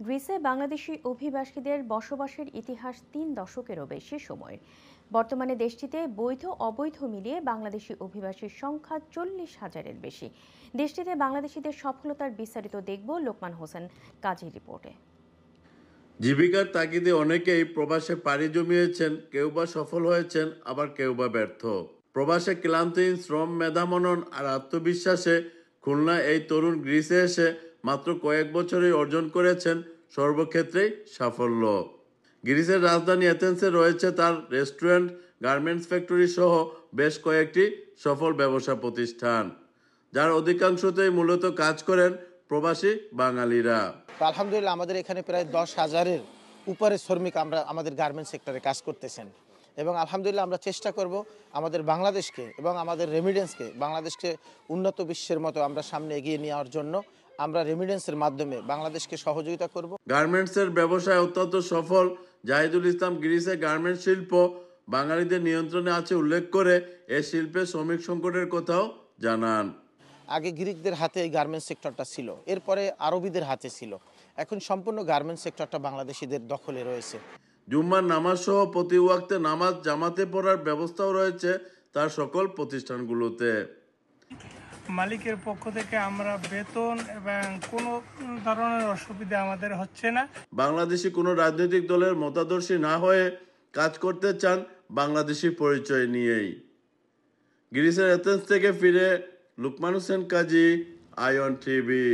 গ্রিসে বাংলাদেশি অভিবাসীদের বসবাসের ইতিহাস ৩ দশকেরও বেশি সময়ের। বর্তমানে দেশটিতে বৈধ অবৈধ মিলিয়ে বাংলাদেশি অভিবাসীর সংখ্যা ৪০,০০০-এর বেশি। দেশটিতে বাংলাদেশিদের সফলতার বিস্তারিত দেখব লোকমান হোসেন কাজীর রিপোর্টে। জীবিকার তাগিদে অনেকেই প্রবাসে পাড়ি জমিয়েছেন, কেউ বা সফল হয়েছেন, আবার কেউ বা ব্যর্থ। প্রবাসে ক্লান্তিহীন শ্রম, মেধামনন আর আত্মবিশ্বাসে খুলনা এই তরুণ গ্রিসে এসে মাত্র কয়েক বছরেই অর্জন করেছেন সর্বক্ষেত্রেই সাফল্য। গ্রিসের রাজধানী এথেন্সে রয়েছে তার রেস্টুরেন্ট, গার্মেন্টস ফ্যাক্টরি সহ বেশ কয়েকটি সফল ব্যবসা প্রতিষ্ঠান, যার অধিকাংশতেই মূলত কাজ করেন প্রবাসী বাঙালিরা। আলহামদুলিল্লাহ আমাদের এখানে প্রায় 10,000-এর উপরে শ্রমিক আমাদের গার্মেন্টস সেক্টরে কাজ করতেছেন এবং আলহামদুলিল্লাহ আমরা চেষ্টা করব আমাদের বাংলাদেশকে এবং আমাদের রেমিডেন্সকে বাংলাদেশকে উন্নত বিশ্বের মতো আমরা সামনে এগিয়ে নেওয়ার জন্য আমরা রেমিডেন্সের মাধ্যমে বাংলাদেশকে সহযোগিতা করব। গার্মেন্টসের ব্যবসায় অত্যন্ত সফল জাহিদুল ইসলাম গ্রিসে গার্মেন্টস শিল্প বাঙালিদের নিয়ন্ত্রণে আছে উল্লেখ করে এ শিল্পে শ্রমিক সংকটের কথাও জানান। আগে গ্রিকদের হাতে এই গার্মেন্টস সেক্টরটা ছিল, এরপরে আরবিদের হাতে ছিল, এখন সম্পূর্ণ গার্মেন্টস সেক্টরটা বাংলাদেশিদের দখলে রয়েছে। জুম্মার নামাজ সহ প্রতি ওয়াক্তে নামাজ জামাতে পড়ার ব্যবস্থাও রয়েছে তার সকল প্রতিষ্ঠানগুলোতে। মালিকের পক্ষ থেকে আমরা বেতন এবং কোনো ধরনের অসুবিধা আমাদের হচ্ছে না। বাংলাদেশি কোনো রাজনৈতিক দলের মতাদর্শী না হয়ে কাজ করতে চান বাংলাদেশি পরিচয় নিয়েই। গ্রিসের এথেন্স থেকে ফিরে লোকমান হোসেন কাজী, আইওয়ান টিভি।